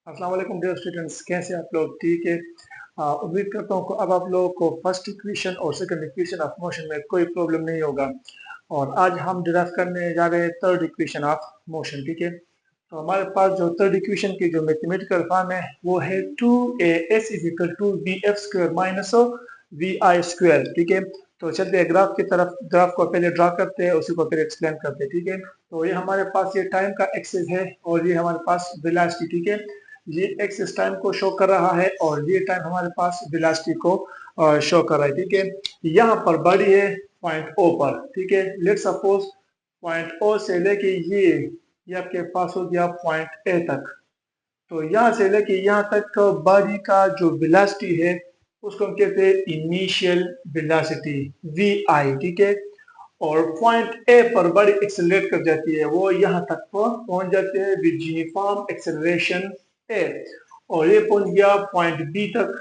अस्सलाम वालेकुम dear students, कैसे आप लोग? ठीक है। उम्मीद करता हूँ कि अब आप लोगों को फर्स्ट इक्वेशन और सेकंड इक्वेशन ऑफ मोशन में कोई प्रॉब्लम नहीं होगा। और आज हम डिराइव करने जा रहे हैं थर्ड इक्वेशन ऑफ मोशन। ठीक है, तो हमारे पास जो थर्ड इक्वेशन की जो मैथमेटिकल फॉर्म है वो है 2as is equal to V F square minus V I square. ठीक है, तो चलते हैं ग्राफ की तरफ। ग्राफ को पहले ड्रा करते हैं, उसी को फिर एक्सप्लेन करते हैं। ठीक है, तो ये हमारे पास ये टाइम का एक्सेस है और ये हमारे पास वेलोसिटी। ठीक है, ये एक्स इस टाइम को शो कर रहा है और ये टाइम हमारे पास वेलोसिटी को शो कर रहा है। ठीक है, यहाँ पर बॉडी है पॉइंट ओ पर। ठीक है, लेट्स सपोज पॉइंट ओ से लेके ये आपके पास हो गया पॉइंट ए तक। तो यहाँ से लेके यहाँ तक बॉडी का जो वेलोसिटी है उसको हम कहते हैं इनिशियल वेलोसिटी वी आई। ठीक है, और पॉइंट ए पर बॉडी एक्सेलरेट कर जाती है, वो यहाँ तक पहुंच जाते हैं विद यूनिफॉर्म एक्सेलरेशन ए, और ये पहुंच गया पॉइंट बी तक।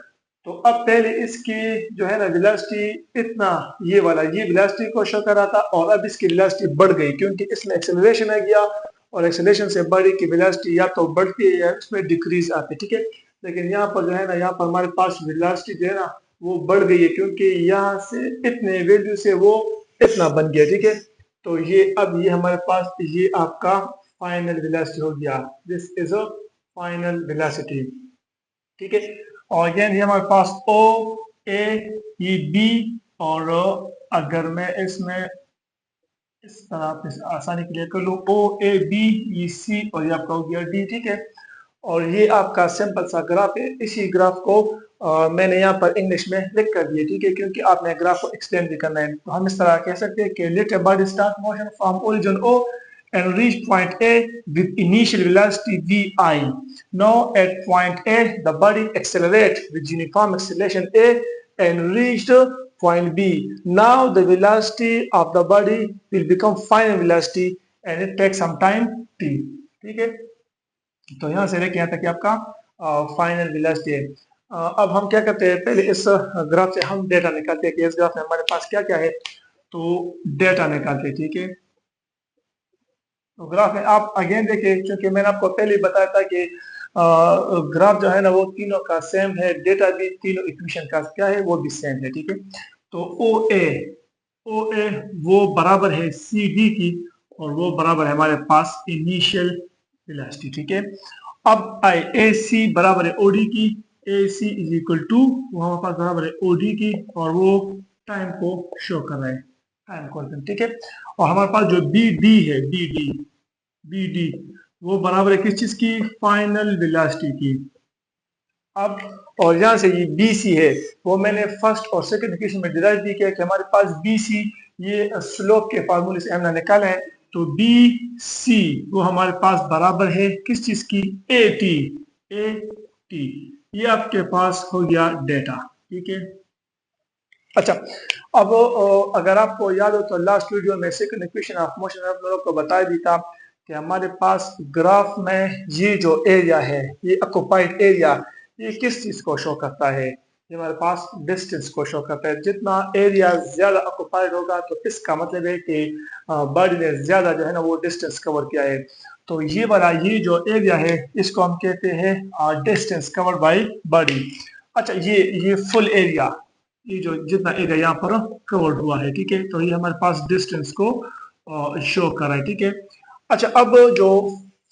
तो अब पहले इसकी जो है ना वेलोसिटी इतना ये वाला ये वेलोसिटी को शो कर रहा था, और अब इसकी वेलोसिटी बढ़ गई क्योंकि इसमें एक्सेलरेशन आ गया, और एक्सेलरेशन से बॉडी की वेलोसिटी या तो बढ़ती है या इसमें डिक्रीज आती है। ठीक है, लेकिन यहाँ पर जो है ना यहाँ पर हमारे पास वेलोसिटी जो है ना वो बढ़ गई है क्योंकि यहाँ से इतने वैल्यू से वो इतना बन गया। ठीक है, तो ये अब ये हमारे पास ये आपका फाइनल वेलोसिटी हो गया। This is a final velocity. ठीक है, और अगेन ये हमारे पास ओ ए ये बी, और अगर मैं इसमें इस तरह से आसानी के लिए कर लूँ ओ ए बी ये सी और ये आपका हो गया डी। ठीक है, और ये आपका सिंपल सा ग्राफ है। इसी ग्राफ को मैंने यहाँ पर इंग्लिश में लिख कर दिया। ठीक है, क्योंकि आपने ग्राफ को एक्सप्लेन भी करना है, तो हम इस तरह कह सकते हैं कि let a body start motion from origin O and reach point A with initial velocity vi. Now at point A the body accelerates with uniform acceleration A and reached point B. Now the velocity of the body will become final velocity and it takes some time t. ठीक है, तो यहाँ से लेके यहाँ तक आपका final velocity है। अब हम क्या करते हैं, पहले इस ग्राफ से हम डेटा निकालते हैं कि इस ग्राफ में हमारे पास क्या क्या है, तो डेटा निकालते हैं। ठीक है, तो ग्राफ में आप अगेन देखिए, क्योंकि मैंने आपको पहले ही बताया था कि ग्राफ जो है ना वो तीनों का सेम है, डेटा भी तीनों इक्वेशन का क्या है वो भी सेम है। ठीक है, तो ओ ए वो बराबर है सी डी की, और वो बराबर है हमारे पास इनिशियल वेलोसिटी। ठीक है, अब आई ए सी बराबर है ओडी की, ए सी इज इक्वल टू वो हमारे पास बराबर है ओडी की, और वो टाइम को शो कर रहा है, टाइम कॉन्स्टेंट। ठीक है, और हमारे पास जो बी डी है बी डी वो बराबर है किस चीज की, फाइनल वेलोसिटी की। अब और यहाँ से ये बी सी है, वो मैंने फर्स्ट और सेकंड इक्वेशन में डिराइव भी किया कि हमारे पास बी सी ये स्लोप के फार्मूले से हमने निकाला है। तो बी सी वो हमारे पास बराबर है किस चीज की, ए टी। ये आपके पास हो गया डेटा। ठीक है, अच्छा, अब अगर आपको याद हो तो लास्ट वीडियो में सेकंड इक्वेशन ऑफ मोशन आप लोगों को बता दी था कि हमारे पास ग्राफ में ये जो एरिया है, ये ऑक्युपाइड एरिया, ये किस चीज को शो करता है, ये हमारे पास डिस्टेंस को शो करता है। जितना एरिया ज्यादा ऑक्युपाइड होगा तो इसका मतलब है कि बॉडी ने ज्यादा जो है ना वो डिस्टेंस कवर किया है। तो ये वाला ये जो एरिया है इसको हम कहते हैं डिस्टेंस कवर्ड बाय बॉडी। अच्छा, ये फुल एरिया, ये जो जितना एरिया यहाँ पर कवर्ड हुआ है। ठीक है, तो ये हमारे पास डिस्टेंस को शो कर रहा है। ठीक है, अच्छा, अब जो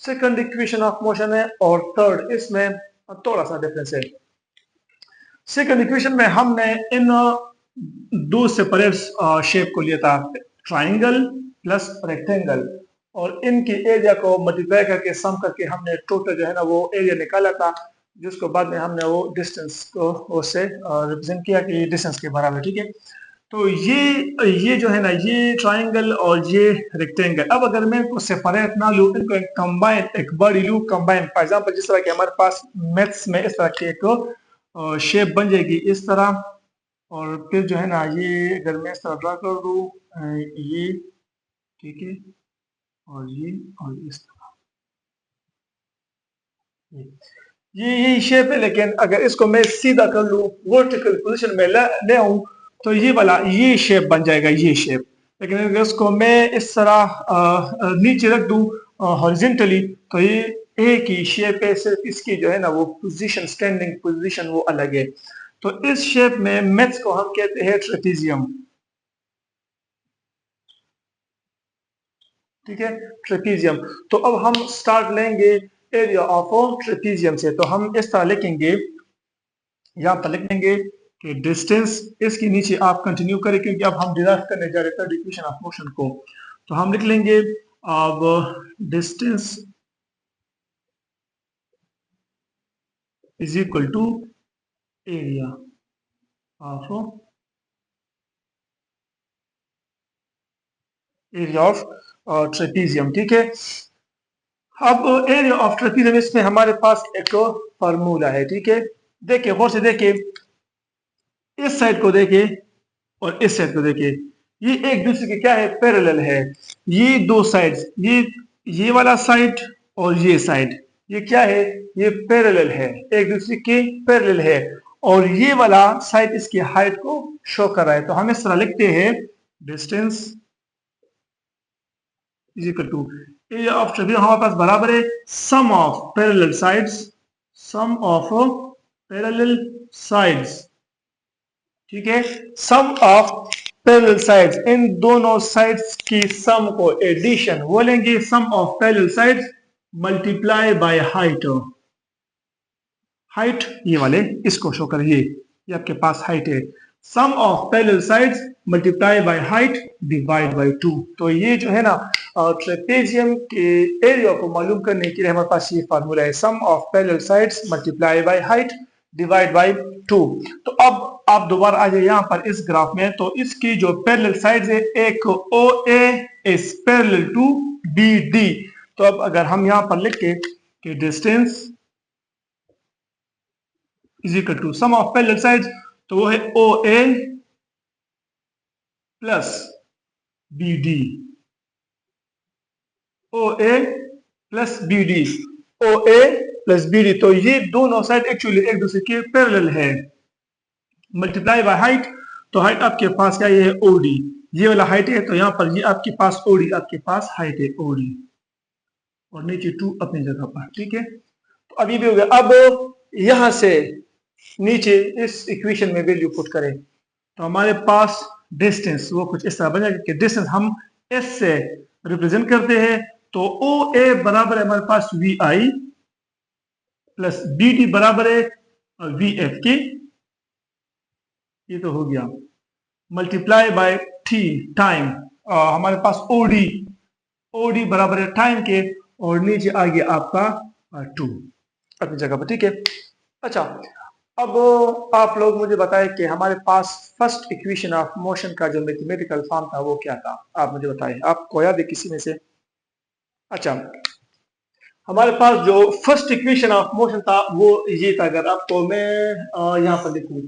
सेकंड इक्वेशन ऑफ मोशन है और थर्ड, इसमें थोड़ा सा डिफरेंस है। सेकंड इक्वेशन में हमने इन दो सेपरेट शेप को लिया था, ट्राइंगल प्लस रेक्टेंगल, और इनकी एरिया को मल्टीप्लाई करके सम करके हमने टोटल जो है ना वो एरिया निकाला था, जिसको बाद में हमने वो डिस्टेंस को उससे रिप्रेजेंट किया कि डिस्टेंस के बराबर। ठीक है, तो ये जो है ना ये ट्राइंगल और ये रेक्टेंगल, अब अगर मैं इनको सेपरेट ना लूँ, इनको कंबाइन एक बड़ी लूँ कंबाइन, फॉर एग्जांपल जिस तरह के हमारे पास मैथ्स में इस तरह की एक शेप बन जाएगी इस तरह, और फिर जो है ना ये अगर मैं इस तरह ड्रा कर दूँ ये, ठीक है, और इस तरह ये शेप है। लेकिन अगर इसको मैं सीधा कर लूँ वर्टिकल पोजीशन में ले आऊँ तो ये वाला ये शेप बन जाएगा, ये शेप। लेकिन अगर इसको मैं इस तरह नीचे रख दूँ हॉरिजॉन्टली तो ये ए की शेप है, सिर्फ इसकी जो है ना वो पोजीशन, स्टैंडिंग पोजीशन वो अलग है। तो इस शेप में मैथ्स को हम कहते हैं ट्रेपीजियम। ठीक है, ट्रेपीजियम। तो अब हम स्टार्ट लेंगे एरिया ऑफ ट्रेपीजियम से। तो हम इस तरह लिखेंगे, यहाँ पर लिख देंगे कि डिस्टेंस, इसके नीचे आप कंटिन्यू करें क्योंकि अब हम डिराइव करने जा रहे थे इक्वेशन ऑफ मोशन को। तो हम लिख लेंगे अब distance is equal to area of trapezium. ठीक है, अब एरिया ऑफ ट्रेपीजियम, इसमें हमारे पास एक फार्मूला है। ठीक है, देखिए गौर से देखिए, इस साइड को देखिए और इस साइड को देखिए, ये एक दूसरे के क्या है, पैरेलल है। ये दो साइड्स, ये वाला साइड और ये साइड, ये क्या है, ये पैरेलल है, एक दूसरे के पैरेलल है। और ये वाला साइड इसकी हाइट को शो कर रहा है। तो हम इस तरह लिखते हैं distance is equal to area of trapezium, हमारे पास बराबर है sum of parallel sides, sum of parallel sides. ठीक है, सम ऑफ पैरेलल साइड्स, इन दोनों साइड्स की सम को एडिशन बोलेंगे, sum of parallel sides multiply by height. Height ये वाले इसको शो करिए, ये आपके पास हाइट है। Sum of parallel sides multiply by height divide by 2। तो ये जो है ना ट्रेपेजियम के एरिया को मालूम करने के लिए हमारे पास ये फार्मूला है, sum of parallel sides multiply by height divide by 2। तो अब आप दोबारा आ जाए यहाँ पर इस ग्राफ में। तो इसकी जो पैरेलल साइड्स है, एक OA is parallel to BD। तो अब अगर हम यहाँ पर लिख के कि distance is equal to sum of parallel sides, तो वो है OA plus BD, OA plus BD, OA plus BD। तो ये दोनों साइड एक्चुअली एक दूसरे के पैरेलल है, मल्टीप्लाई बाय हाइट। तो हाइट आपके पास क्या, ये है OD, ये वाला हाइट है, तो यहाँ पर ये आपके पास OD, आपके पास हाइट है OD, और नीचे 2 अपनी जगह पर। ठीक है, तो अभी भी हो गया। अब यहां से नीचे इस इक्वेशन में वैल्यू पुट करें, तो हमारे पास डिस्टेंस वो कुछ इस तरह बन जाएगा कि डिस्टेंस हम S से रिप्रेजेंट करते हैं। तो OA बराबर है हमारे पास VI प्लस BD बराबर है VF के, ये तो हो गया, मल्टीप्लाई बाय T टाइम, हमारे पास OD बराबर है टाइम के, और नीचे आ गया आपका 2 अपनी जगह पर। ठीक है, अच्छा अब आप लोग मुझे बताएं कि हमारे पास फर्स्ट इक्वेशन ऑफ मोशन का जो मैथमेटिकल फॉर्म था वो क्या था, आप मुझे बताएं, आपको याद है किसी में से? अच्छा, हमारे पास जो फर्स्ट इक्वेशन ऑफ मोशन था वो ये था। अगर आपको मैं यहाँ पर लिखूं,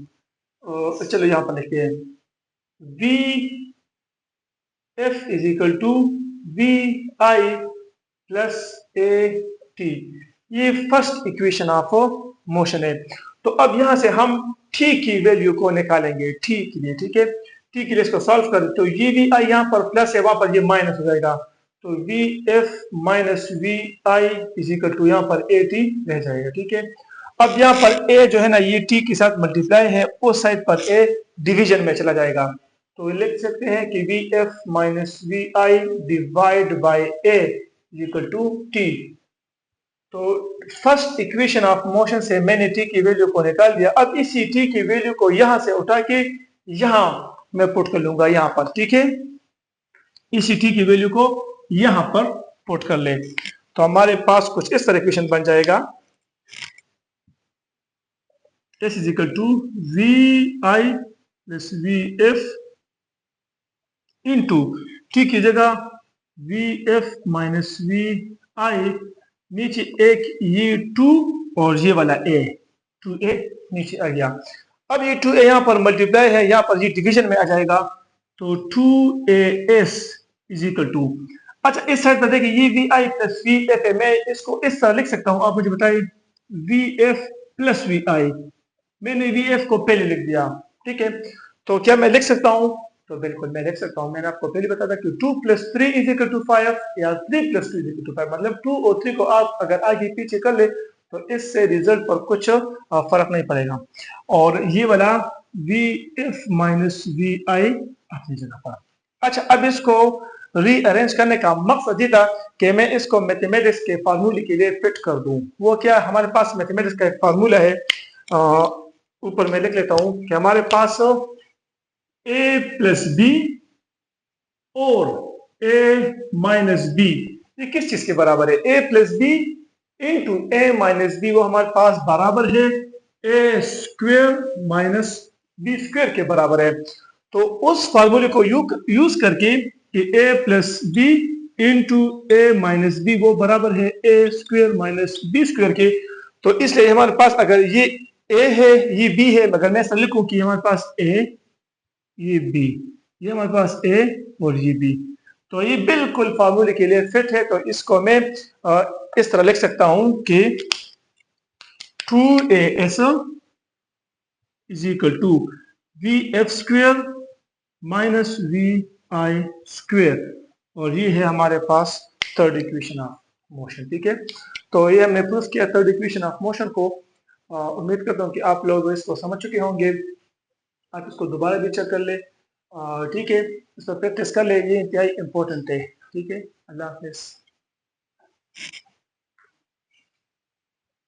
चलो यहाँ पर लिखते हैं V F is equal to V I plus A T, ये फर्स्ट इक्वेशन ऑफ मोशन है। तो अब यहां से हम टी की वैल्यू को निकालेंगे, टी के लिए। ठीक है, टी के लिए इसको सॉल्व कर, तो ये वी आई यहाँ पर प्लस है, वहां पर ये माइनस हो जाएगा। तो V F minus V I is equal to यहाँ पर ए टी रह जाएगा। ठीक है, अब यहाँ पर ए जो है ना ये टी के साथ मल्टीप्लाई है, उस साइड पर ए डिवीजन में चला जाएगा। तो लिख सकते हैं कि V F minus V I divide by A equal to T. तो फर्स्ट इक्वेशन ऑफ मोशन से मैंने टी की वैल्यू को निकाल दिया। अब इसी टी की वैल्यू को यहां से उठा के यहां मैं पुट कर लूंगा यहां पर। ठीक है, इसी टी की वैल्यू को यहां पर पुट कर ले, तो हमारे पास कुछ इस तरह इक्वेशन बन जाएगा, S is equal to V I plus V F into T की जगह V F minus V I, नीचे एक ये 2 और ये वाला a, 2a नीचे आ गया। अब ये 2a यहाँ पर मल्टीप्लाई है, यहाँ पर ये डिवीजन में आ जाएगा, तो 2as इज इक्वल टू, अच्छा इस साइड पर देखिए ये V I plus V F है, मैं इसको इस तरह लिख सकता हूँ, आप मुझे बताइए वी एफ प्लस वी आई, मैंने वी एफ को पहले लिख दिया। ठीक है, तो क्या मैं लिख सकता हूँ तो बिल्कुल मैं लिख सकता हूँ, मैंने आपको पहले बताया था कि 2 + 3 = 5 या 3 + 2 = 5, मतलब 2 और 3 को आप अगर आगे पीछे कर ले तो इससे रिजल्ट पर कुछ फर्क नहीं पड़ेगा। और ये वाला VF - VI अपनी जगह पर। अच्छा, अब इसको रीअरेंज करने का मकसद ये था कि मैं इसको मैथमेटिक्स के फार्मूले के लिए फिट कर दूं। वो क्या, हमारे पास मैथमेटिक्स का एक फार्मूला है, ऊपर मैं लिख लेता हूं कि हमारे पास a + b और a - b, ये किस चीज के बराबर है? a + b into a - b, वो हमारे पास बराबर है a² - b² के बराबर है। तो उस फार्मूले को यूज करके कि a + b into a - b वो बराबर है a² - b² के, तो इसलिए हमारे पास अगर ये a है, ये b है, मगर मैं ऐसा लिखूं कि हमारे पास a, ये b, ये हमारे पास a और ये b, तो ये बिल्कुल फार्मूले के लिए फिट है। तो इसको मैं इस तरह लिख सकता हूं कि 2as = vf² - vi², और ये है हमारे पास थर्ड इक्वेशन ऑफ मोशन। ठीक है, तो ये हमने प्रूफ किया थर्ड इक्वेशन ऑफ मोशन को। उम्मीद करता हूँ कि आप लोग इसको समझ चुके होंगे। आप इसको दोबारा भी चेक कर ले, ठीक है, इस पर प्रैक्टिस कर ले, ये इंतहाई इंपॉर्टेंट है। ठीक है, अल्लाह हाफिज।